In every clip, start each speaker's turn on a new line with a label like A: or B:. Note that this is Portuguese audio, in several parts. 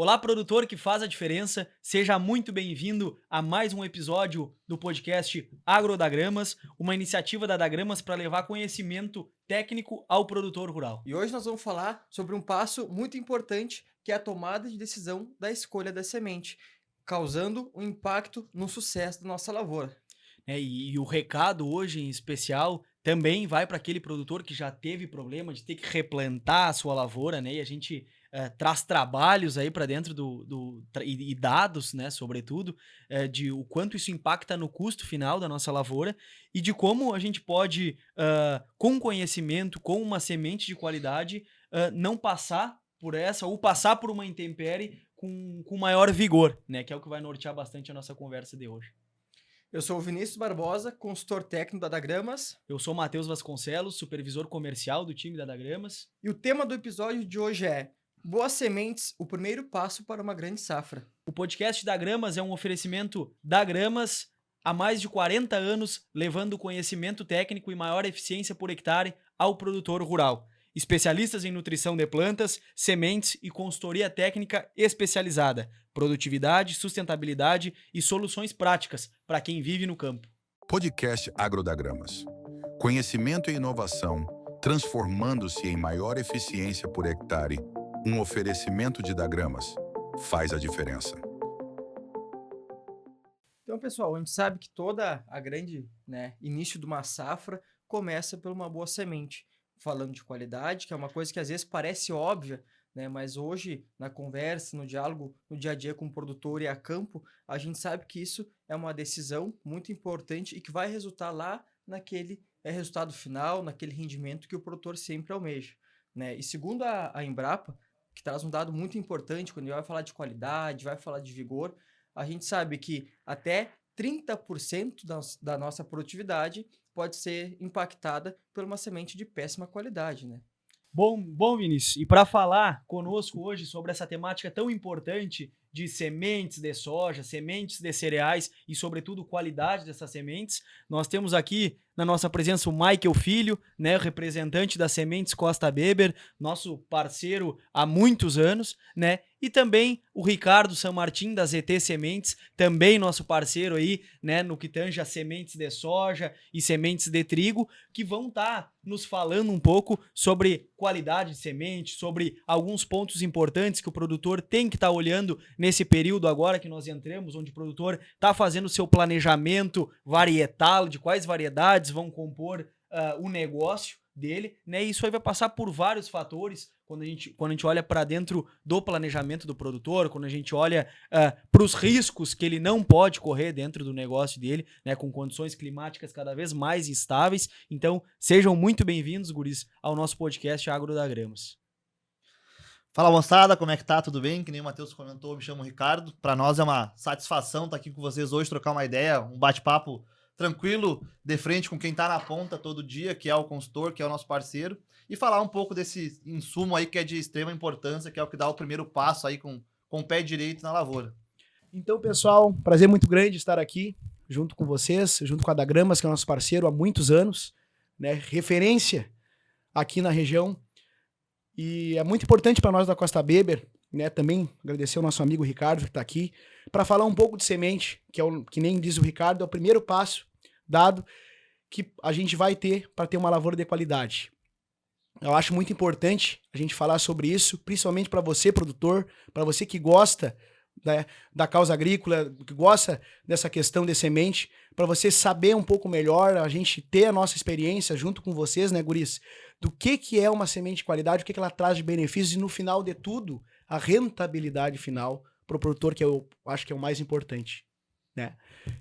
A: Olá, produtor que faz a diferença, seja muito bem-vindo a mais um episódio do podcast AgroDagramas, uma iniciativa da Dagramas para levar conhecimento técnico ao produtor rural.
B: E hoje nós vamos falar sobre um passo muito importante, que é a tomada de decisão da escolha da semente, causando um impacto no sucesso da nossa lavoura.
A: E o recado hoje, em especial, também vai para aquele produtor que já teve problema de ter que replantar a sua lavoura, né? E a gente traz trabalhos aí para dentro e dados, né? Sobretudo, de o quanto isso impacta no custo final da nossa lavoura e de como a gente pode, com conhecimento, com uma semente de qualidade, não passar por essa ou passar por uma intempérie com maior vigor, né? Que é o que vai nortear bastante a nossa conversa de hoje.
B: Eu sou o Vinícius Barbosa, consultor técnico da Dagramas,
A: Eu sou Matheus Vasconcelos, supervisor comercial do time da Dagramas.
B: e o tema do episódio de hoje é Boas sementes, o primeiro passo para uma grande safra.
A: O podcast da Gramas é um oferecimento da Gramas há mais de 40 anos, levando conhecimento técnico e maior eficiência por hectare ao produtor rural. Especialistas em nutrição de plantas, sementes e consultoria técnica especializada, produtividade, sustentabilidade e soluções práticas para quem vive no campo.
C: Podcast AgroDagramas. Conhecimento e inovação, transformando-se em maior eficiência por hectare. Um oferecimento de Dagramas. Faz a diferença.
B: Então, pessoal, a gente sabe que toda a grande, início de uma safra começa por uma boa semente. Falando de qualidade, que é uma coisa que às vezes parece óbvia, né? Mas hoje, na conversa, no diálogo, no dia a dia com o produtor e a campo, a gente sabe que isso é uma decisão muito importante e que vai resultar lá naquele resultado final, naquele rendimento que o produtor sempre almeja, né? E segundo a Embrapa, que traz um dado muito importante, quando ele vai falar de qualidade, vai falar de vigor, a gente sabe que até 30% da nossa produtividade pode ser impactada por uma semente de péssima qualidade, né?
A: Bom, Vinícius, e para falar conosco hoje sobre essa temática tão importante de sementes de soja, sementes de cereais e, sobretudo, qualidade dessas sementes, nós temos aqui na nossa presença o Michael Filho, né, representante da Sementes Costa Beber, nosso parceiro há muitos anos, né, e também o Ricardo San Martin da ZT Sementes, também nosso parceiro aí, né, no que tange a sementes de soja e sementes de trigo, que vão estar nos falando um pouco sobre qualidade de semente, sobre alguns pontos importantes que o produtor tem que estar olhando nesse período agora que nós entramos, onde o produtor está fazendo o seu planejamento varietal, de quais variedades vão compor o negócio dele, né? E isso aí vai passar por vários fatores quando a gente olha para dentro do planejamento do produtor, quando a gente olha para os riscos que ele não pode correr dentro do negócio dele, né? Com condições climáticas cada vez mais instáveis. Então, sejam muito bem-vindos, guris, ao nosso podcast AgroDagramas.
D: Fala, moçada, como é que tá? Tudo bem? Que nem o Matheus comentou, me chamo Ricardo. Para nós é uma satisfação estar aqui com vocês hoje, trocar uma ideia, um bate-papo tranquilo, de frente com quem tá na ponta todo dia, que é o consultor, que é o nosso parceiro, e falar um pouco desse insumo aí que é de extrema importância, que é o que dá o primeiro passo aí com o pé direito na lavoura.
E: Então, pessoal, prazer muito grande estar aqui junto com vocês, junto com a Dagramas, que é nosso parceiro há muitos anos, né? Referência aqui na região. E é muito importante para nós da Costa Beber, né? Também agradecer ao nosso amigo Ricardo que está aqui, para falar um pouco de semente, que nem diz o Ricardo, é o primeiro passo dado que a gente vai ter para ter uma lavoura de qualidade. Eu acho muito importante a gente falar sobre isso, principalmente para você, produtor, para você que gosta da causa agrícola, que gosta dessa questão de semente, para você saber um pouco melhor, a gente ter a nossa experiência junto com vocês, né, guris, do que é uma semente de qualidade, o que ela traz de benefícios e, no final de tudo, a rentabilidade final para o produtor, que eu acho que é o mais importante, né?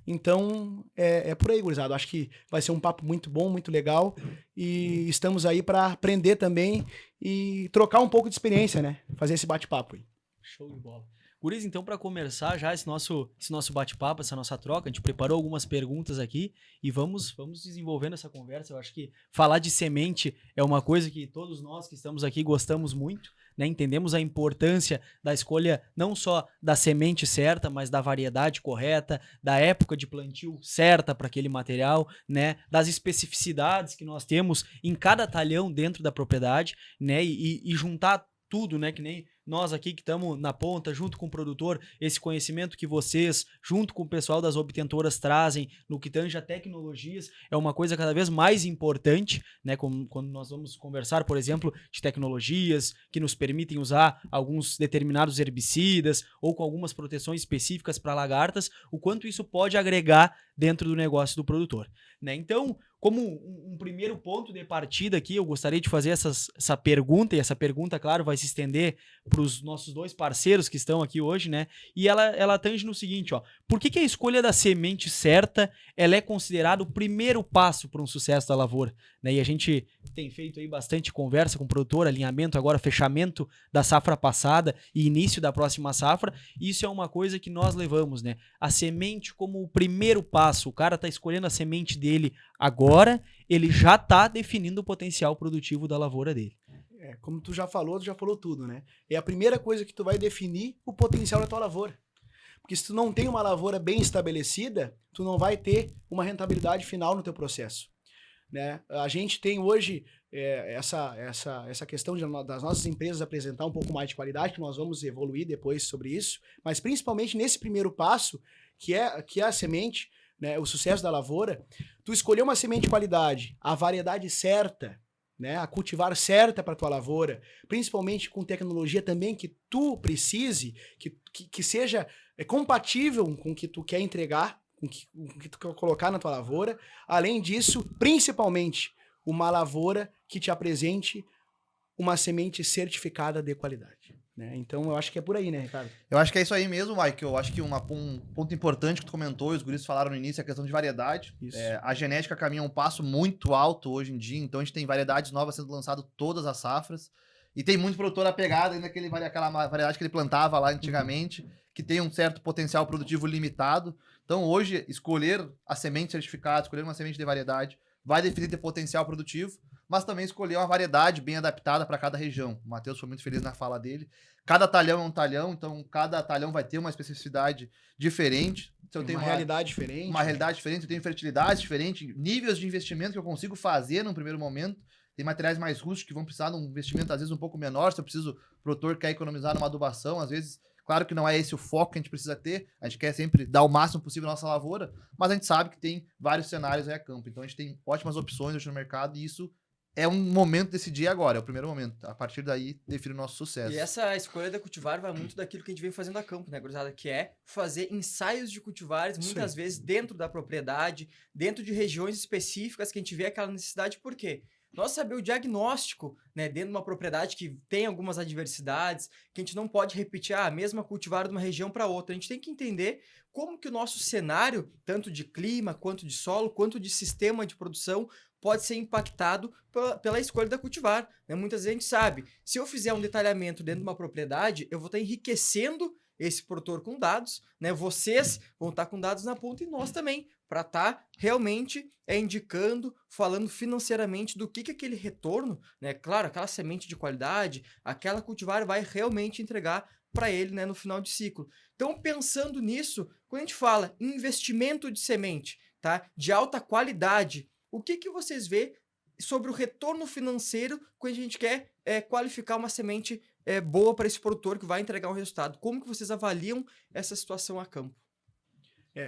E: Então, é por aí, gurizada. Acho que vai ser um papo muito bom, muito legal, e estamos aí para aprender também e trocar um pouco de experiência, né? Fazer esse bate-papo aí.
A: Show de bola. Guris, então, para começar já esse nosso bate-papo, essa nossa troca, a gente preparou algumas perguntas aqui e vamos desenvolvendo essa conversa. Eu acho que falar de semente é uma coisa que todos nós que estamos aqui gostamos muito, né? Entendemos a importância da escolha não só da semente certa, mas da variedade correta, da época de plantio certa para aquele material, né? Das especificidades que nós temos em cada talhão dentro da propriedade, né? E juntar tudo, né? Que nem nós aqui que estamos na ponta, junto com o produtor, esse conhecimento que vocês, junto com o pessoal das obtentoras, trazem no que tange a tecnologias, é uma coisa cada vez mais importante, né? Quando nós vamos conversar, por exemplo, de tecnologias que nos permitem usar alguns determinados herbicidas ou com algumas proteções específicas para lagartas, o quanto isso pode agregar dentro do negócio do produtor, né? Então, como um primeiro ponto de partida aqui, eu gostaria de fazer essa pergunta, e essa pergunta, claro, vai se estender para os nossos dois parceiros que estão aqui hoje, né? E ela tange no seguinte, ó. Por que a escolha da semente certa, ela é considerada o primeiro passo para um sucesso da lavoura, né? E a gente tem feito aí bastante conversa com o produtor, alinhamento agora, fechamento da safra passada e início da próxima safra. Isso é uma coisa que nós levamos, né? A semente como o primeiro passo. O cara está escolhendo a semente dele agora, ele já está definindo o potencial produtivo da lavoura dele.
E: Como tu já falou tudo, né? É a primeira coisa que tu vai definir o potencial da tua lavoura. Porque se tu não tem uma lavoura bem estabelecida, tu não vai ter uma rentabilidade final no teu processo, né? A gente tem hoje essa questão das nossas empresas apresentar um pouco mais de qualidade, que nós vamos evoluir depois sobre isso, mas principalmente nesse primeiro passo, que é a semente, né, o sucesso da lavoura, tu escolher uma semente de qualidade, a variedade certa, né, a cultivar certa para tua lavoura, principalmente com tecnologia também que tu precise, que seja compatível com o que tu quer entregar, com o que tu quer colocar na tua lavoura. Além disso, principalmente, uma lavoura que te apresente uma semente certificada de qualidade, né? Então, eu acho que é por aí, né, Ricardo?
D: Eu acho que é isso aí mesmo, Mike. Eu acho que um ponto importante que tu comentou, e os guris falaram no início, é a questão de variedade. A genética caminha um passo muito alto hoje em dia, então a gente tem variedades novas sendo lançadas todas as safras. E tem muito produtor apegado ainda àquela variedade que ele plantava lá antigamente, que tem um certo potencial produtivo limitado. Então, hoje, escolher a semente certificada, escolher uma semente de variedade, vai definir o potencial produtivo, mas também escolher uma variedade bem adaptada para cada região. O Matheus foi muito feliz na fala dele. Cada talhão é um talhão, então cada talhão vai ter uma especificidade diferente. Se eu tenho
E: uma realidade diferente.
D: Uma realidade diferente, eu tenho fertilidade diferente, níveis de investimento que eu consigo fazer num primeiro momento. Tem materiais mais rústicos que vão precisar de um investimento, às vezes, um pouco menor. Se o produtor quer economizar numa adubação, às vezes, claro que não é esse o foco que a gente precisa ter. A gente quer sempre dar o máximo possível na nossa lavoura, mas a gente sabe que tem vários cenários aí a campo. Então, a gente tem ótimas opções hoje no mercado e isso é um momento de decidir agora, é o primeiro momento. A partir daí, define o nosso sucesso.
B: E essa escolha da cultivar vai muito daquilo que a gente vem fazendo a campo, né, gurizada? Que é fazer ensaios de cultivares, muitas vezes dentro da propriedade, dentro de regiões específicas que a gente vê aquela necessidade. Por quê? Nós saber o diagnóstico, né, dentro de uma propriedade que tem algumas adversidades, que a gente não pode repetir a mesma cultivar de uma região para outra. A gente tem que entender como que o nosso cenário, tanto de clima, quanto de solo, quanto de sistema de produção, pode ser impactado pela escolha da cultivar, né? Muitas vezes a gente sabe, se eu fizer um detalhamento dentro de uma propriedade, eu vou estar enriquecendo esse produtor com dados, né? Vocês vão estar com dados na ponta e nós também, para estar realmente indicando, falando financeiramente do que aquele retorno, né? Claro, aquela semente de qualidade, aquela cultivar vai realmente entregar para ele, né, no final de ciclo. Então, pensando nisso, quando a gente fala em investimento de semente, tá? De alta qualidade, o que vocês vê sobre o retorno financeiro quando a gente quer qualificar uma semente boa para esse produtor que vai entregar um resultado? Como que vocês avaliam essa situação a campo?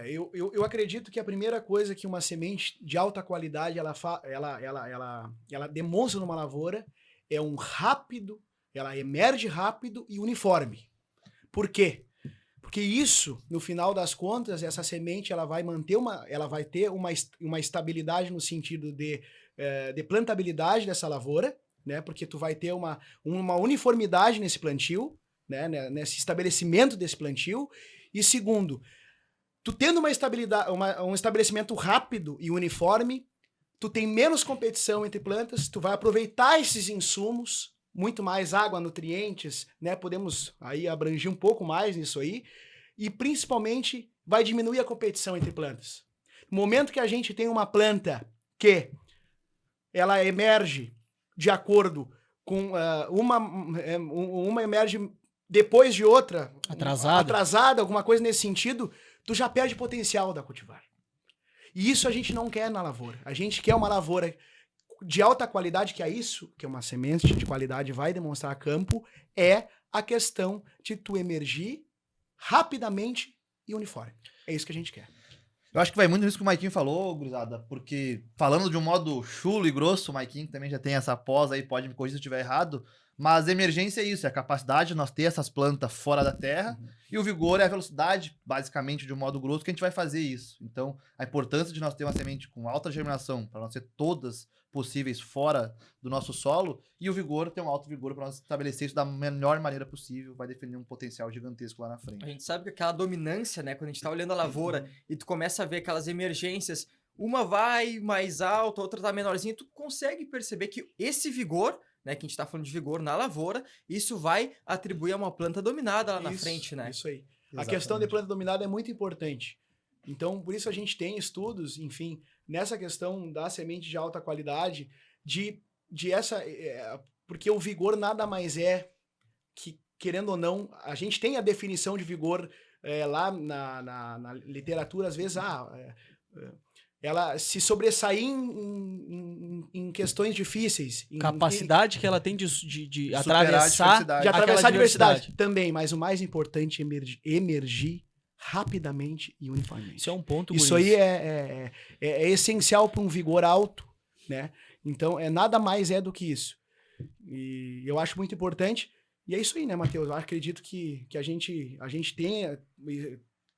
E: Eu acredito que a primeira coisa que uma semente de alta qualidade ela demonstra numa lavoura é ela emerge rápido e uniforme. Por quê? Porque isso, no final das contas, essa semente ela vai ter uma estabilidade no sentido de plantabilidade dessa lavoura, né? Porque tu vai ter uma uniformidade nesse plantio, né? Nesse estabelecimento desse plantio. E segundo, tu tendo uma estabilidade, um estabelecimento rápido e uniforme, tu tem menos competição entre plantas, tu vai aproveitar esses insumos, muito mais água, nutrientes, né? Podemos aí abranger um pouco mais nisso aí. E principalmente vai diminuir a competição entre plantas. No momento que a gente tem uma planta que ela emerge de acordo com uma emerge depois de outra, atrasada, alguma coisa nesse sentido, tu já perde potencial da cultivar. E isso a gente não quer na lavoura. A gente quer uma lavoura de alta qualidade, que é isso que uma semente de qualidade vai demonstrar a campo, é a questão de tu emergir rapidamente e uniforme. É isso que a gente quer.
D: Eu acho que vai muito nisso que o Maiquinho falou, gurizada, porque falando de um modo chulo e grosso, o Maiquinho também já tem essa pós aí, pode me corrigir se eu estiver errado, mas emergência é isso, é a capacidade de nós ter essas plantas fora da terra, e o vigor é a velocidade, basicamente, de um modo grosso, que a gente vai fazer isso. Então, a importância de nós ter uma semente com alta germinação, para nós ter todas possíveis fora do nosso solo, e o vigor ter um alto vigor para nós estabelecer isso da melhor maneira possível, vai definir um potencial gigantesco lá na frente.
B: A gente sabe que aquela dominância, né? Quando a gente tá olhando a lavoura e tu começa a ver aquelas emergências, uma vai mais alta, outra tá menorzinha, tu consegue perceber que esse vigor, né? Que a gente tá falando de vigor na lavoura, isso vai atribuir a uma planta dominada lá na frente, né?
E: Isso aí. A
D: Exatamente.
E: questão de planta dominada é muito importante. Então, por isso a gente tem estudos, enfim, nessa questão da semente de alta qualidade, porque o vigor nada mais é que, querendo ou não, a gente tem a definição de vigor lá na literatura, às vezes, ela se sobressair em questões difíceis.
A: Capacidade que ela tem de
D: Superar
A: atravessar,
D: a
E: de atravessar
A: aquela
E: a diversidade. Também, mas o mais importante é emergir rapidamente e uniformemente.
A: Isso é um ponto,
E: Isso
A: guris.
E: aí é essencial para um vigor alto, né? Então, nada mais é do que isso. E eu acho muito importante. E é isso aí, né, Matheus? Eu acredito que a gente tenha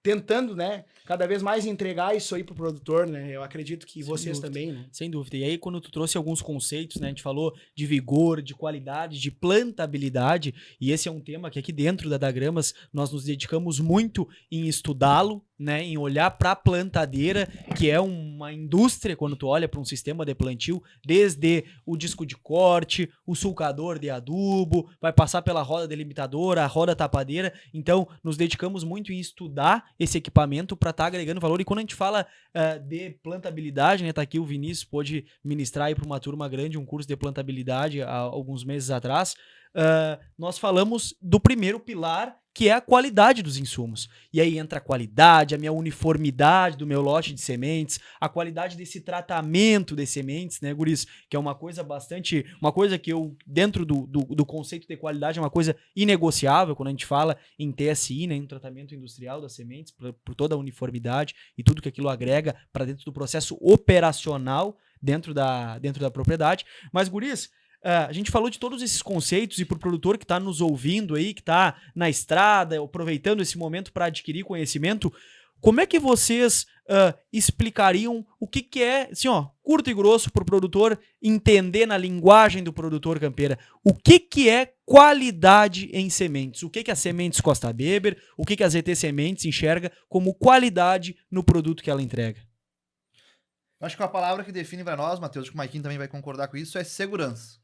E: tentando, né, cada vez mais entregar isso aí pro produtor, né? Eu acredito que
A: Sem
E: vocês
A: dúvida.
E: também, né?
A: Sem dúvida. E aí, quando tu trouxe alguns conceitos, né? A gente falou de vigor, de qualidade, de plantabilidade, e esse é um tema que aqui dentro da Dagramas nós nos dedicamos muito em estudá-lo, né? Em olhar para a plantadeira, que é uma indústria quando tu olha para um sistema de plantio, desde o disco de corte, o sulcador de adubo, vai passar pela roda delimitadora, a roda tapadeira. Então, nos dedicamos muito em estudar esse equipamento para estar agregando valor. E quando a gente fala de plantabilidade, né? Tá aqui o Vinícius, pôde ministrar aí para uma turma grande um curso de plantabilidade há alguns meses atrás. Nós falamos do primeiro pilar, que é a qualidade dos insumos. E aí entra a qualidade, a minha uniformidade do meu lote de sementes, a qualidade desse tratamento de sementes, né, guris? Que é uma coisa que eu, dentro do conceito de qualidade, é uma coisa inegociável quando a gente fala em TSI, né, em tratamento industrial das sementes, por toda a uniformidade e tudo que aquilo agrega para dentro do processo operacional dentro da propriedade. Mas, guris, a gente falou de todos esses conceitos e para o produtor que está nos ouvindo aí, que está na estrada, aproveitando esse momento para adquirir conhecimento, como é que vocês explicariam o que é, assim, ó, curto e grosso para o produtor entender na linguagem do produtor campeira, o que é qualidade em sementes? O que a Sementes Costa Weber, o que a ZT Sementes enxerga como qualidade no produto que ela entrega?
D: Eu acho que uma palavra que define para nós, Matheus, acho que o Maiquinho também vai concordar com isso, é segurança.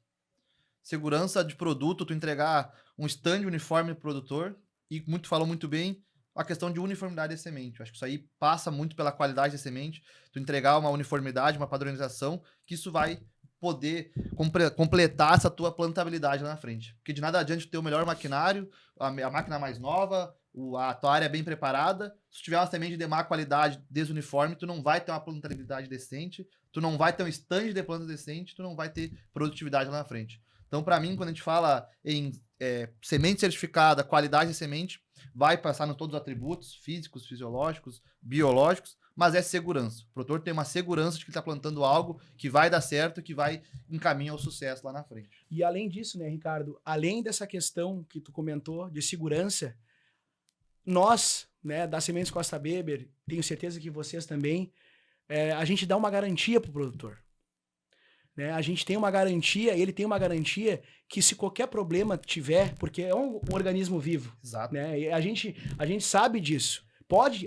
D: Segurança de produto, tu entregar um stand uniforme pro produtor, e falou muito bem a questão de uniformidade de semente. Eu acho que isso aí passa muito pela qualidade da semente, tu entregar uma uniformidade, uma padronização, que isso vai poder completar essa tua plantabilidade lá na frente. Porque de nada adianta ter o melhor maquinário, a máquina mais nova, a tua área bem preparada. Se tu tiver uma semente de má qualidade, desuniforme, tu não vai ter uma plantabilidade decente, tu não vai ter um stand de planta decente, tu não vai ter produtividade lá na frente. Então, para mim, quando a gente fala em semente certificada, qualidade de semente, vai passar em todos os atributos físicos, fisiológicos, biológicos, mas é segurança. O produtor tem uma segurança de que ele está plantando algo que vai dar certo, que vai encaminhar ao sucesso lá na frente.
E: E além disso, né, Ricardo, além dessa questão que tu comentou de segurança, nós, né, da Sementes Costa Weber, tenho certeza que vocês também, a gente dá uma garantia para o produtor. Né? A gente tem uma garantia, ele tem uma garantia que se qualquer problema tiver, porque é um organismo vivo.
D: Exato.
E: Né? E a gente sabe disso.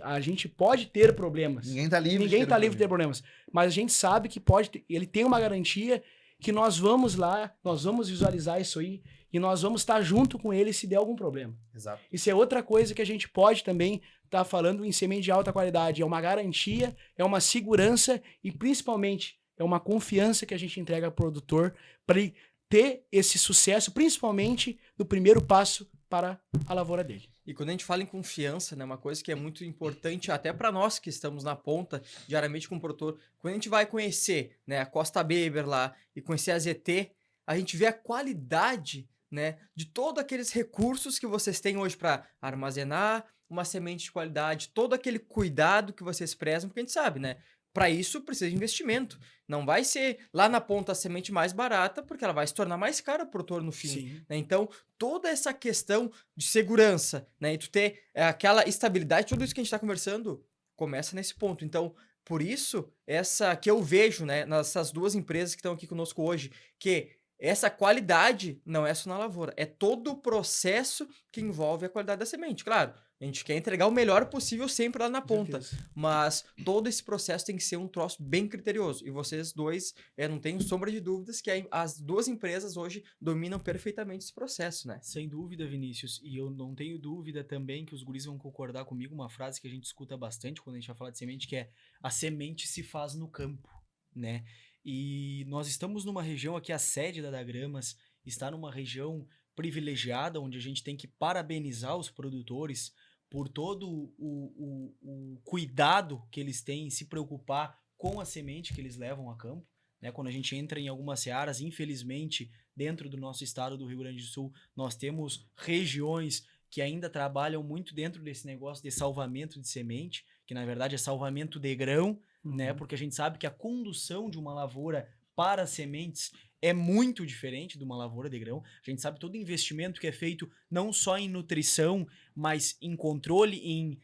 E: A gente pode ter problemas.
D: Ninguém está livre
E: de ter problemas. Mas a gente sabe que ele tem uma garantia que nós vamos lá, nós vamos visualizar isso aí e nós vamos estar junto com ele se der algum problema.
D: Exato.
E: Isso é outra coisa que a gente pode também estar falando em semente de alta qualidade. É uma garantia, é uma segurança e principalmente é uma confiança que a gente entrega ao produtor para ele ter esse sucesso, principalmente no primeiro passo para a lavoura dele.
B: E quando a gente fala em confiança, né, uma coisa que é muito importante até para nós que estamos na ponta diariamente com o produtor, quando a gente vai conhecer, né, a Costa Weber lá e conhecer a ZT, a gente vê a qualidade né, de todos aqueles recursos que vocês têm hoje para armazenar uma semente de qualidade, todo aquele cuidado que vocês prezam, porque a gente sabe, né? Para isso precisa de investimento. Não vai ser lá na ponta a semente mais barata, porque ela vai se tornar mais cara para o produtor no fim.
E: Sim.
B: Né? Então, toda essa questão de segurança, né, e tu ter aquela estabilidade, tudo isso que a gente está conversando começa nesse ponto. Então, por isso, essa que eu vejo, né, nessas duas empresas que estão aqui conosco hoje, que essa qualidade não é só na lavoura, é todo o processo que envolve a qualidade da semente. Claro, a gente quer entregar o melhor possível sempre lá na
E: Com
B: ponta,
E: certeza.
B: mas todo esse processo tem que ser um troço bem criterioso. E vocês dois, não tenho sombra de dúvidas que as duas empresas hoje dominam perfeitamente esse processo, né?
A: Sem dúvida, Vinícius. E eu não tenho dúvida também que os guris vão concordar comigo, uma frase que a gente escuta bastante quando a gente vai falar de semente, que é: a semente se faz no campo, né? E nós estamos numa região aqui, a sede da Dagramas está numa região privilegiada, onde a gente tem que parabenizar os produtores por todo o cuidado que eles têm em se preocupar com a semente que eles levam a campo, né? Quando a gente entra em algumas searas, infelizmente, dentro do nosso estado do Rio Grande do Sul, nós temos regiões que ainda trabalham muito dentro desse negócio de salvamento de semente, que na verdade é salvamento de grão, né? Porque a gente sabe que a condução de uma lavoura para sementes é muito diferente de uma lavoura de grão. A gente sabe todo o investimento que é feito não só em nutrição, mas em controle, em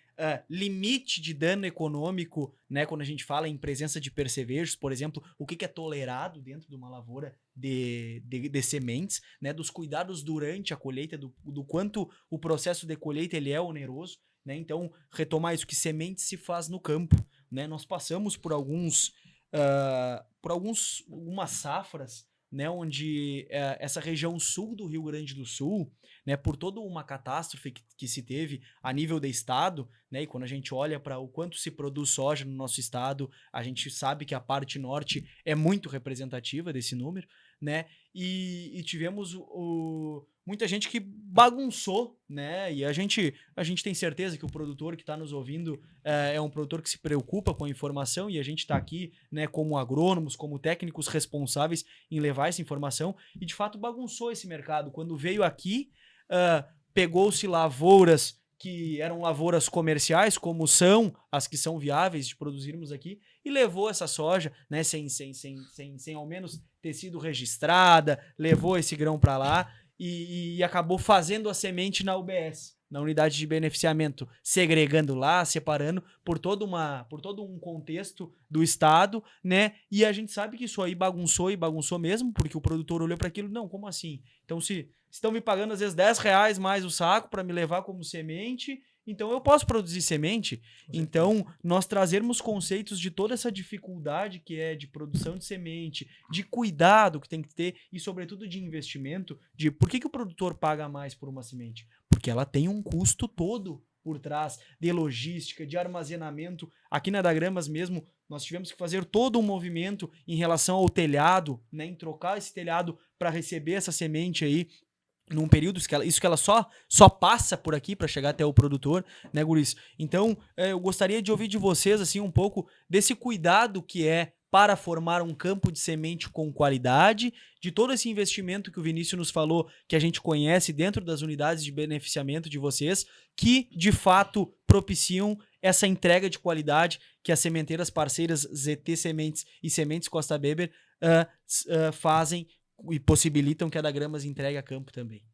A: limite de dano econômico, né? Quando a gente fala em presença de percevejos, por exemplo, o que é tolerado dentro de uma lavoura de sementes, né? Dos cuidados durante a colheita, do quanto o processo de colheita ele é oneroso, né? Então, retomar isso, que semente se faz no campo, né? Nós passamos por algumas safras, né, onde essa região sul do Rio Grande do Sul, né, por toda uma catástrofe que se teve a nível de estado, né, e quando a gente olha para o quanto se produz soja no nosso estado, a gente sabe que a parte norte é muito representativa desse número, né, e tivemos muita gente que bagunçou, né, e a gente tem certeza que o produtor que está nos ouvindo é um produtor que se preocupa com a informação, e a gente está aqui, né, como agrônomos, como técnicos responsáveis em levar essa informação, e de fato bagunçou esse mercado. Quando veio aqui, pegou-se lavouras que eram lavouras comerciais, como são as que são viáveis de produzirmos aqui, e levou essa soja, né, sem ao menos ter sido registrada, levou esse grão para lá e acabou fazendo a semente na UBS, na unidade de beneficiamento, segregando lá, separando por todo um contexto do estado, né? E a gente sabe que isso aí bagunçou mesmo, porque o produtor olhou para aquilo, não, como assim? Então se estão me pagando às vezes R$10 mais o saco para me levar como semente, então eu posso produzir semente. Então, nós trazermos conceitos de toda essa dificuldade que é de produção de semente, de cuidado que tem que ter e, sobretudo, de investimento, de por que o produtor paga mais por uma semente? Porque ela tem um custo todo por trás de logística, de armazenamento. Aqui na Dagramas mesmo, nós tivemos que fazer todo um movimento em relação ao telhado, né, em trocar esse telhado para receber essa semente aí, num período que ela só passa por aqui para chegar até o produtor, né, guris? Então, eu gostaria de ouvir de vocês, assim, um pouco desse cuidado que é para formar um campo de semente com qualidade, de todo esse investimento que o Vinícius nos falou, que a gente conhece dentro das unidades de beneficiamento de vocês, que, de fato, propiciam essa entrega de qualidade que as sementeiras parceiras ZT Sementes e Sementes Costa Weber fazem e possibilitam que a Dagramas entregue a campo também.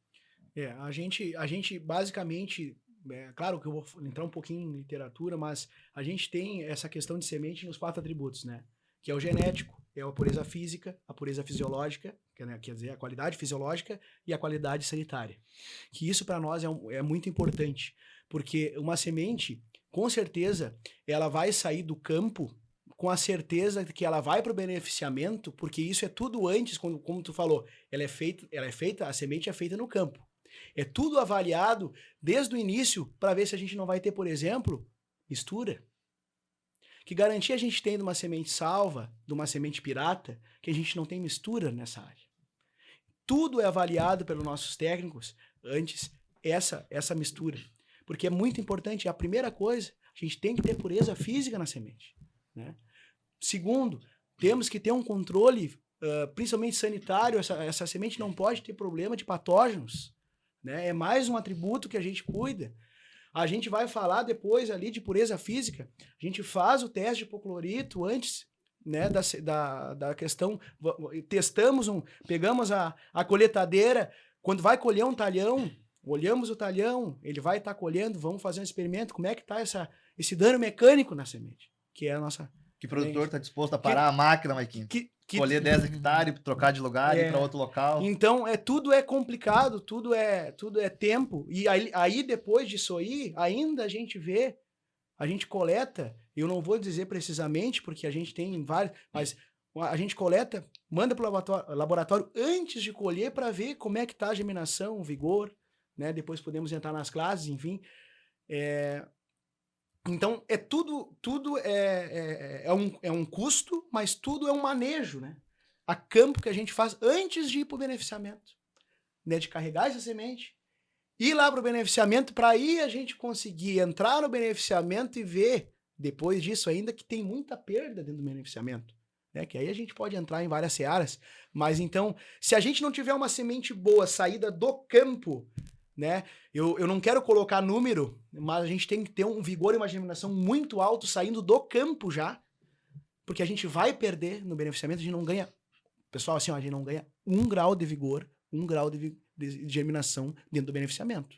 E: A gente basicamente, claro que eu vou entrar um pouquinho em literatura, mas a gente tem essa questão de semente nos 4 atributos, né? Que é o genético, é a pureza física, a pureza fisiológica, quer dizer, a qualidade fisiológica e a qualidade sanitária. Que isso para nós é muito importante, porque uma semente, com certeza, ela vai sair do campo com a certeza de que ela vai para o beneficiamento, porque isso é tudo antes, como tu falou, a semente é feita no campo. É tudo avaliado desde o início para ver se a gente não vai ter, por exemplo, mistura. Que garantia a gente tem de uma semente salva, de uma semente pirata, que a gente não tem mistura nessa área. Tudo é avaliado pelos nossos técnicos antes essa mistura. Porque é muito importante, a primeira coisa, a gente tem que ter pureza física na semente, né? Segundo, temos que ter um controle principalmente sanitário, essa semente não pode ter problema de patógenos, né? É mais um atributo que a gente cuida. A gente vai falar depois ali de pureza física. A gente faz o teste de hipoclorito antes, né, da questão. Testamos, pegamos a colheitadeira. Quando vai colher um talhão, olhamos o talhão, ele vai estar colhendo, vamos fazer um experimento. Como é que está esse dano mecânico na semente? Que é a nossa...
D: Que produtor está disposto a parar a máquina, Maiquinho? Colher 10 hectares, trocar de lugar, ir para outro local.
E: Então, tudo é complicado, tudo é tempo. E aí, depois disso aí, ainda a gente vê, a gente coleta, eu não vou dizer precisamente, porque a gente tem vários, mas a gente coleta, manda para o laboratório antes de colher para ver como é que está a germinação, o vigor, né? Depois podemos entrar nas classes, enfim. Então, tudo é um custo, mas tudo é um manejo, né? A campo que a gente faz antes de ir para o beneficiamento, né? De carregar essa semente, ir lá para o beneficiamento, para aí a gente conseguir entrar no beneficiamento e ver, depois disso ainda, que tem muita perda dentro do beneficiamento, né? Que aí a gente pode entrar em várias searas, mas então, se a gente não tiver uma semente boa saída do campo, né? Eu não quero colocar número, mas a gente tem que ter um vigor e uma germinação muito alto saindo do campo já, porque a gente vai perder no beneficiamento, a gente não ganha, pessoal, assim, ó, a gente não ganha 1 grau de vigor, 1 grau de germinação dentro do beneficiamento.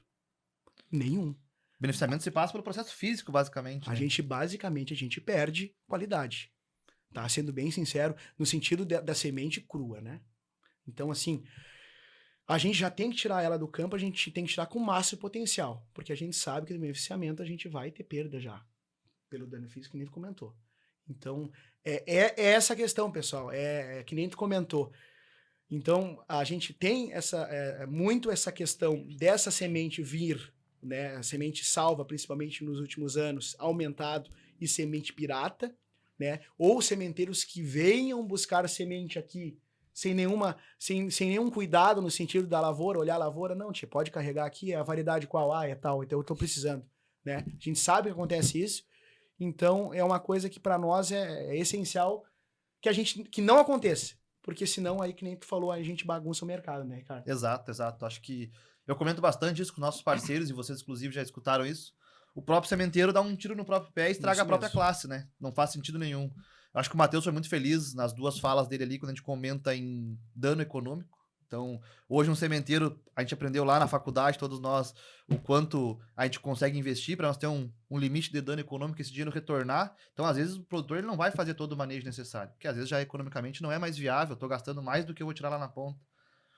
E: Nenhum.
D: Beneficiamento se passa pelo processo físico, basicamente.
E: A
D: né?
E: gente, basicamente, a gente perde qualidade, tá? Sendo bem sincero, no sentido da semente crua, né? Então, assim, a gente já tem que tirar ela do campo, a gente tem que tirar com o máximo potencial, porque a gente sabe que no beneficiamento a gente vai ter perda já, pelo dano físico que nem tu comentou. Então, é essa questão, pessoal, que nem tu comentou. Então, a gente tem muito essa questão dessa semente vir, né, a semente salva, principalmente nos últimos anos, aumentado, e semente pirata, né, ou sementeiros que venham buscar semente aqui, sem nenhum cuidado no sentido da lavoura, olhar a lavoura, não, tia, pode carregar aqui, a variedade qual? É tal, então eu tô precisando, né? A gente sabe que acontece isso, então é uma coisa que para nós é essencial que não aconteça, porque senão aí, que nem tu falou, a gente bagunça o mercado, né, Ricardo?
D: Exato. Acho que eu comento bastante isso com nossos parceiros, e vocês, inclusive, já escutaram isso. O próprio sementeiro dá um tiro no próprio pé e estraga a própria classe, né? Não faz sentido nenhum. Acho que o Matheus foi muito feliz nas duas falas dele ali, quando a gente comenta em dano econômico. Então, hoje um sementeiro, a gente aprendeu lá na faculdade, todos nós, o quanto a gente consegue investir para nós ter um limite de dano econômico, esse dinheiro retornar. Então, às vezes, o produtor ele não vai fazer todo o manejo necessário, porque às vezes já economicamente não é mais viável, eu estou gastando mais do que eu vou tirar lá na ponta.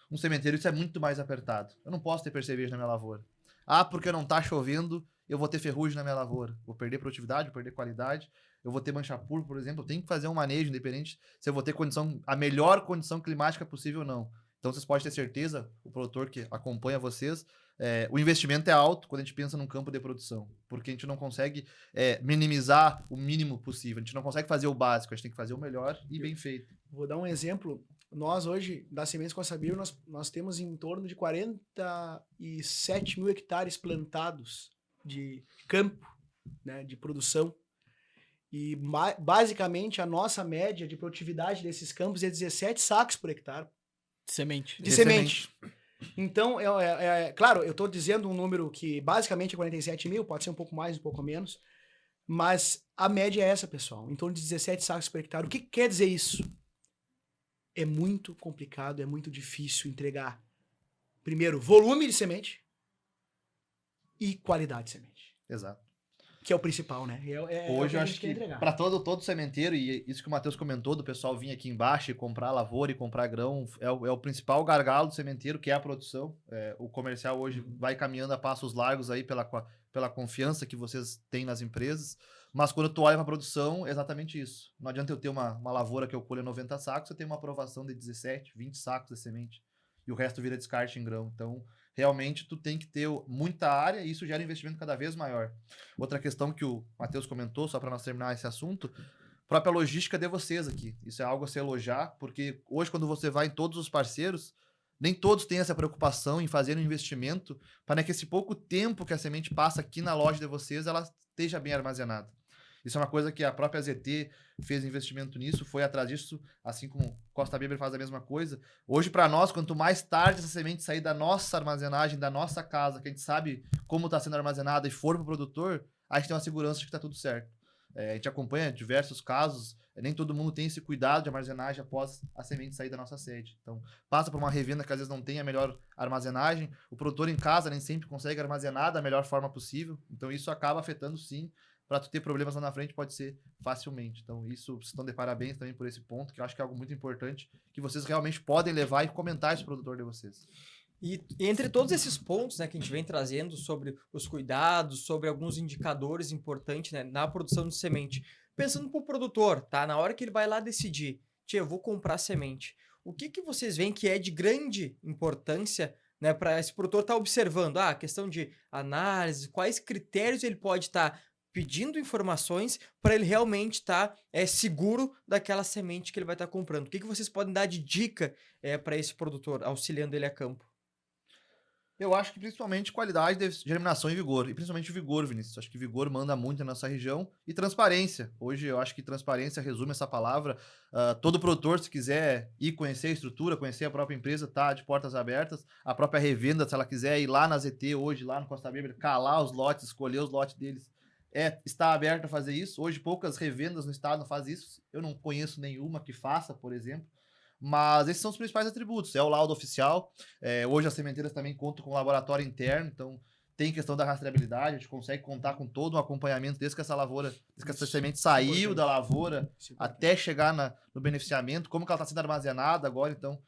D: Um sementeiro, isso é muito mais apertado. Eu não posso ter percevejo na minha lavoura. Ah, porque não está chovendo, eu vou ter ferrugem na minha lavoura. Vou perder produtividade, vou perder qualidade. Eu vou ter mancha púrpura, por exemplo. Eu tenho que fazer um manejo, independente se eu vou ter a melhor condição climática possível ou não. Então, vocês podem ter certeza, o produtor que acompanha vocês, o investimento é alto quando a gente pensa num campo de produção. Porque a gente não consegue minimizar o mínimo possível. A gente não consegue fazer o básico, a gente tem que fazer o melhor e bem feito.
E: Vou dar um exemplo. Nós hoje, da Sementes com a Sabir, nós temos em torno de 47 mil hectares plantados de campo, né, de produção. E basicamente a nossa média de produtividade desses campos é 17 sacos por hectare.
A: Semente.
E: De semente. Então, claro, eu estou dizendo um número que basicamente é 47 mil, pode ser um pouco mais, um pouco menos, mas a média é essa, pessoal, em torno de 17 sacos por hectare. O que quer dizer isso? É muito complicado, é muito difícil entregar, primeiro, volume de semente e qualidade de semente.
D: Exato.
E: Que é o principal, né?
D: Hoje eu acho que para todo sementeiro, e isso que o Matheus comentou, do pessoal vir aqui embaixo e comprar lavoura e comprar grão, é o principal gargalo do sementeiro, que é a produção. O comercial hoje vai caminhando a passos largos aí pela confiança que vocês têm nas empresas, mas quando tu olha para a produção, é exatamente isso. Não adianta eu ter uma lavoura que eu colho 90 sacos, eu tenho uma aprovação de 17, 20 sacos de semente, e o resto vira descarte em grão. Então, realmente, tu tem que ter muita área e isso gera investimento cada vez maior. Outra questão que o Matheus comentou, só para nós terminar esse assunto, própria logística de vocês aqui. Isso é algo a se elogiar, porque hoje, quando você vai em todos os parceiros, nem todos têm essa preocupação em fazer um investimento para que esse pouco tempo que a semente passa aqui na loja de vocês, ela esteja bem armazenada. Isso é uma coisa que a própria ZT fez investimento nisso, foi atrás disso, assim como Costa Weber faz a mesma coisa. Hoje, para nós, quanto mais tarde essa semente sair da nossa armazenagem, da nossa casa, que a gente sabe como está sendo armazenada e for para o produtor, a gente tem uma segurança de que está tudo certo. A gente acompanha diversos casos, nem todo mundo tem esse cuidado de armazenagem após a semente sair da nossa sede. Então, passa por uma revenda que às vezes não tem a melhor armazenagem, o produtor em casa nem sempre consegue armazenar da melhor forma possível, então isso acaba afetando sim, para tu ter problemas lá na frente pode ser facilmente. Então, isso, vocês estão de parabéns também por esse ponto, que eu acho que é algo muito importante, que vocês realmente podem levar e comentar isso pro produtor de vocês.
B: E entre todos esses pontos, né, que a gente vem trazendo sobre os cuidados, sobre alguns indicadores importantes, né, na produção de semente, pensando para o produtor, tá? Na hora que ele vai lá decidir, tia, eu vou comprar semente, o que vocês veem que é de grande importância, né, para esse produtor estar observando? A questão de análise, quais critérios ele pode estar pedindo informações para ele realmente estar seguro daquela semente que ele vai estar comprando. O que vocês podem dar de dica para esse produtor, auxiliando ele a campo?
D: Eu acho que principalmente qualidade de germinação e vigor. E principalmente vigor, Vinícius. Acho que vigor manda muito na nossa região. E transparência. Hoje eu acho que transparência resume essa palavra. Todo produtor, se quiser ir conhecer a estrutura, conhecer a própria empresa, tá de portas abertas. A própria revenda, se ela quiser ir lá na ZT hoje, lá no Costa Weber, calar os lotes, escolher os lotes deles, está aberto a fazer isso. Hoje poucas revendas no estado fazem isso. Eu não conheço nenhuma que faça, por exemplo. Mas esses são os principais atributos. É o laudo oficial. Hoje as sementeiras também contam com um laboratório interno, então tem questão da rastreabilidade, a gente consegue contar com todo um acompanhamento desde que essa lavoura, desde que essa semente saiu da lavoura até chegar no beneficiamento, como que ela está sendo armazenada agora, então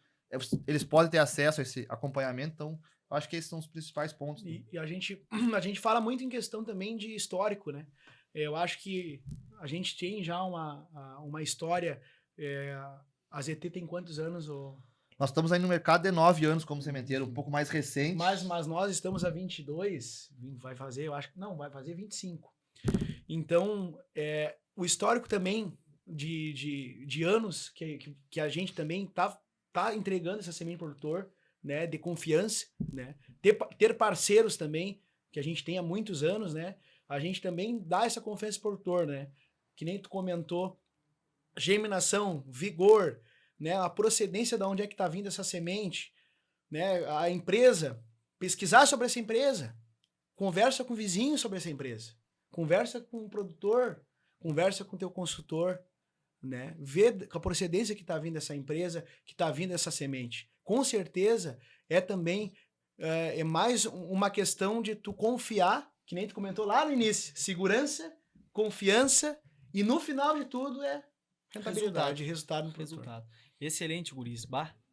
D: eles podem ter acesso a esse acompanhamento, então eu acho que esses são os principais pontos.
E: E a gente fala muito em questão também de histórico, né? Eu acho que a gente tem já uma história. A ZT tem quantos anos?
D: Nós estamos aí no mercado de 9 anos como sementeiro, um pouco mais recente.
E: Mas nós estamos há 22, vai fazer, eu acho que não, vai fazer 25. Então, o histórico também de anos que a gente também tá entregando essa semente produtor, né, de confiança, né, ter parceiros também, que a gente tem há muitos anos, né, a gente também dá essa confiança pro produtor, né, que nem tu comentou, germinação, vigor, né, a procedência de onde é que está vindo essa semente, né, a empresa, pesquisar sobre essa empresa, conversa com o vizinho sobre essa empresa, conversa com o produtor, conversa com o teu consultor, né, vê a procedência que está vindo essa empresa, que está vindo essa semente. Com certeza é também mais uma questão de tu confiar, que nem tu comentou lá no início, segurança, confiança e no final de tudo rentabilidade, resultado no produtor.
A: Excelente, guris.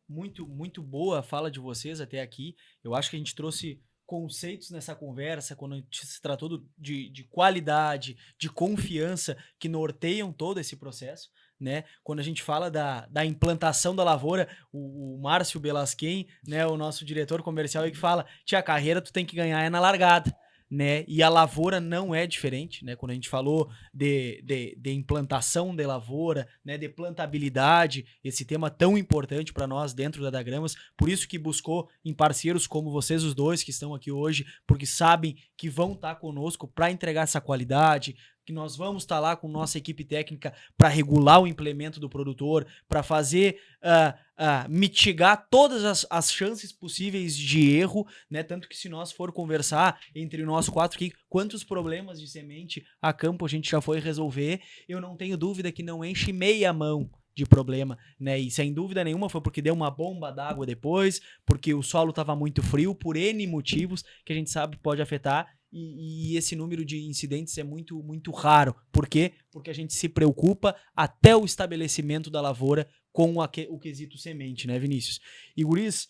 A: Muito, muito boa a fala de vocês até aqui. Eu acho que a gente trouxe conceitos nessa conversa, quando a gente se tratou de qualidade, de confiança, que norteiam todo esse processo, né? Quando a gente fala da implantação da lavoura, o Márcio Belasquen, né, o nosso diretor comercial, aí que fala, tia, a carreira tu tem que ganhar na largada, né? E a lavoura não é diferente, né? Quando a gente falou de implantação de lavoura, né? De plantabilidade, esse tema tão importante para nós dentro da Dagramas, por isso que buscou em parceiros como vocês os dois que estão aqui hoje, porque sabem que vão estar conosco para entregar essa qualidade, que nós vamos estar lá com nossa equipe técnica para regular o implemento do produtor, para fazer mitigar todas as chances possíveis de erro, né? Tanto que se nós for conversar entre nós quatro aqui, quantos problemas de semente a campo a gente já foi resolver, eu não tenho dúvida que não enche meia mão de problema, né? E sem dúvida nenhuma foi porque deu uma bomba d'água depois, porque o solo estava muito frio, por N motivos que a gente sabe pode afetar. E esse número de incidentes é muito, muito raro. Por quê? Porque a gente se preocupa até o estabelecimento da lavoura com o quesito semente, né, Vinícius? E, guris,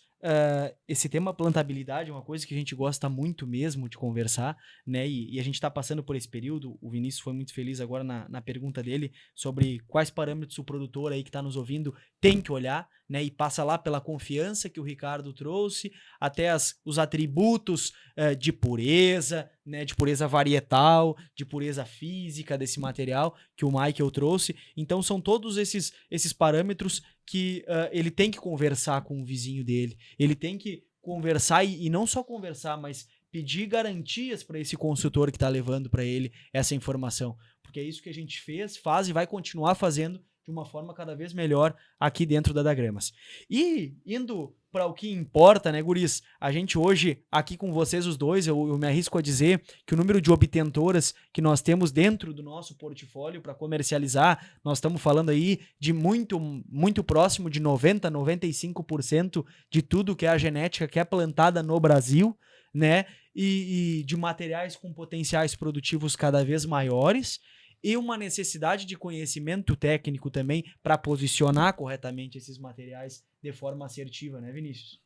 A: esse tema plantabilidade é uma coisa que a gente gosta muito mesmo de conversar, né? E a gente está passando por esse período. O Vinícius foi muito feliz agora na pergunta dele sobre quais parâmetros o produtor aí que está nos ouvindo tem que olhar, né? E passa lá pela confiança que o Ricardo trouxe, até os atributos de pureza, né? De pureza varietal, de pureza física desse material que o Michael trouxe. Então são todos esses parâmetros que ele tem que conversar com o vizinho dele. Ele tem que conversar e não só conversar, mas pedir garantias para esse consultor que está levando para ele essa informação. porque é isso que a gente faz e vai continuar fazendo de uma forma cada vez melhor aqui dentro da Dagramas. E indo para o que importa, né, guris? A gente hoje, aqui com vocês os dois, eu me arrisco a dizer que o número de obtentoras que nós temos dentro do nosso portfólio para comercializar, nós estamos falando aí de muito, muito próximo de 90%, 95% de tudo que é a genética que é plantada no Brasil, né? E de materiais com potenciais produtivos cada vez maiores, e uma necessidade de conhecimento técnico também para posicionar corretamente esses materiais de forma assertiva, né, Vinícius?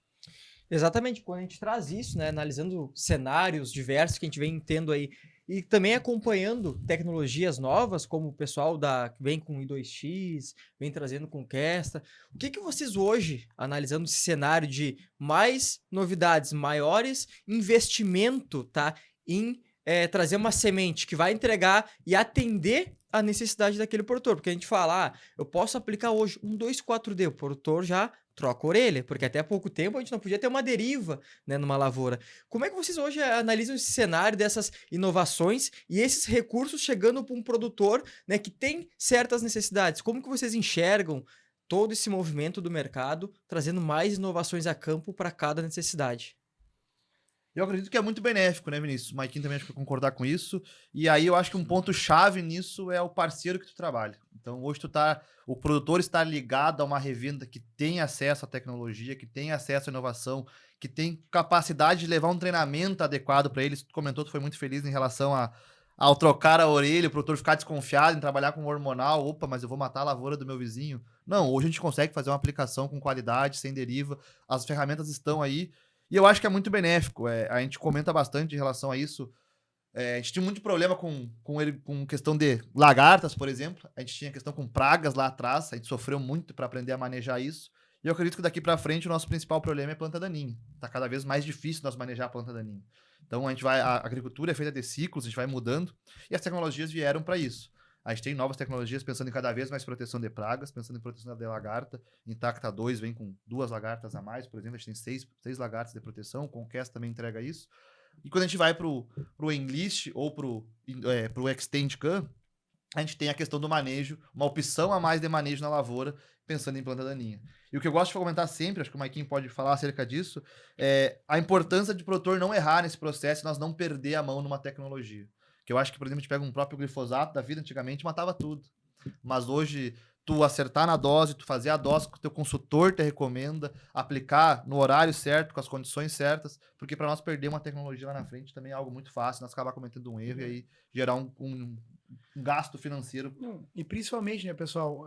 B: Exatamente, quando a gente traz isso, né, analisando cenários diversos que a gente vem tendo aí, e também acompanhando tecnologias novas, como o pessoal que vem com I2X, vem trazendo com Kesta. O que vocês hoje, analisando esse cenário de mais novidades, maiores investimento, tá, em trazer uma semente que vai entregar e atender a necessidade daquele produtor? Porque a gente fala, eu posso aplicar hoje 2,4-D, o produtor já troca a orelha, porque até há pouco tempo a gente não podia ter uma deriva, né, numa lavoura. Como é que vocês hoje analisam esse cenário dessas inovações e esses recursos chegando para um produtor, né, que tem certas necessidades? Como que vocês enxergam todo esse movimento do mercado, trazendo mais inovações a campo para cada necessidade?
D: Eu acredito que é muito benéfico, né, Vinícius? O Maiquinho também acho que vai concordar com isso. E aí eu acho que um ponto-chave nisso é o parceiro que tu trabalha. Então hoje o produtor está ligado a uma revenda que tem acesso à tecnologia, que tem acesso à inovação, que tem capacidade de levar um treinamento adequado para eles. Tu comentou, tu foi muito feliz em relação ao trocar a orelha, o produtor ficar desconfiado em trabalhar com hormonal. Opa, mas eu vou matar a lavoura do meu vizinho. Não, hoje a gente consegue fazer uma aplicação com qualidade, sem deriva. As ferramentas estão aí. E eu acho que é muito benéfico. A gente comenta bastante em relação a isso. A gente tinha muito problema com questão de lagartas, por exemplo. A gente tinha questão com pragas lá atrás. A gente sofreu muito para aprender a manejar isso. E eu acredito que daqui para frente o nosso principal problema é planta daninha. Está cada vez mais difícil nós manejar a planta daninha. Então a agricultura é feita de ciclos, a gente vai mudando. E as tecnologias vieram para isso. A gente tem novas tecnologias pensando em cada vez mais proteção de pragas, pensando em proteção da lagarta. Intacta 2 vem com 2 lagartas a mais, por exemplo, a gente tem 6 lagartas de proteção, o Conquest também entrega isso. E quando a gente vai pro Enlist ou pro Extend Can, a gente tem a questão do manejo, uma opção a mais de manejo na lavoura, pensando em planta daninha. E o que eu gosto de comentar sempre, acho que o Maiquinho pode falar acerca disso, é a importância de o produtor não errar nesse processo e nós não perder a mão numa tecnologia. Que eu acho que, por exemplo, a gente pega um próprio glifosato da vida, antigamente matava tudo. Mas hoje, tu acertar na dose, tu fazer a dose que o teu consultor te recomenda, aplicar no horário certo, com as condições certas, porque para nós perder uma tecnologia lá na frente também é algo muito fácil, nós acabar cometendo um erro e aí gerar um gasto financeiro.
E: E principalmente, né, pessoal,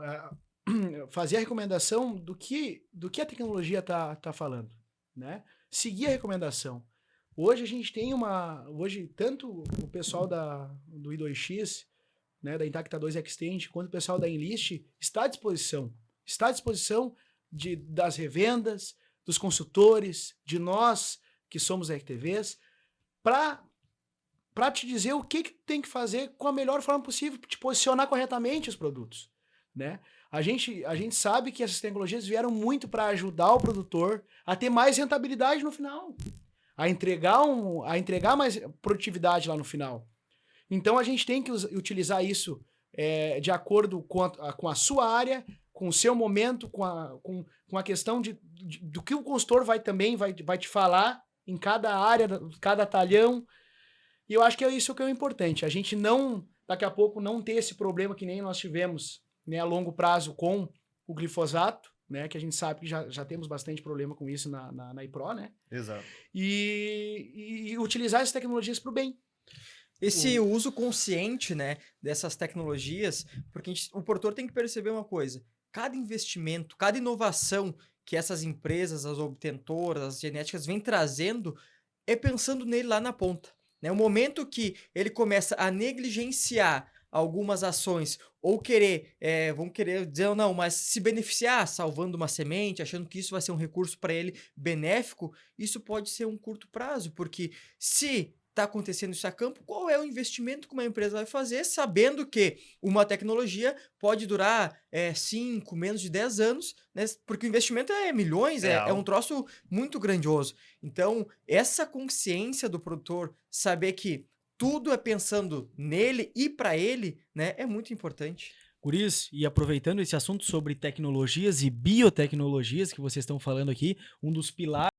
E: fazer a recomendação do que a tecnologia tá falando, né? Seguir a recomendação. Hoje a gente tem hoje tanto o pessoal do I2X, né, da Intacta 2 Extend, quanto o pessoal da Enlist está à disposição das revendas, dos consultores, de nós que somos RTVs, para te dizer o que tem que fazer com a melhor forma possível, te posicionar corretamente os produtos, né? A gente sabe que essas tecnologias vieram muito para ajudar o produtor a ter mais rentabilidade no final, a entregar mais produtividade lá no final. Então a gente tem que utilizar isso de acordo com a sua área, com o seu momento, com a questão do que o consultor vai te falar em cada área, cada talhão. E eu acho que é isso que é o importante. A gente não, daqui a pouco, não ter esse problema que nem nós tivemos, né, a longo prazo com o glifosato, né, que a gente sabe que já temos bastante problema com isso na IPRO, né?
D: Exato.
E: E utilizar essas tecnologias para o bem.
B: Esse uso consciente, né, dessas tecnologias, porque o produtor tem que perceber uma coisa: cada investimento, cada inovação que essas empresas, as obtentoras, as genéticas vêm trazendo, é pensando nele lá na ponta, né? O momento que ele começa a negligenciar algumas ações ou vão querer dizer, não, mas se beneficiar salvando uma semente, achando que isso vai ser um recurso para ele benéfico, isso pode ser um curto prazo, porque se está acontecendo isso a campo, qual é o investimento que uma empresa vai fazer, sabendo que uma tecnologia pode durar 5, menos de 10 anos, né? Porque o investimento é milhões, é um troço muito grandioso. Então, essa consciência do produtor, saber que tudo é pensando nele e para ele, né? É muito importante.
A: Guris, e aproveitando esse assunto sobre tecnologias e biotecnologias que vocês estão falando aqui, um dos pilares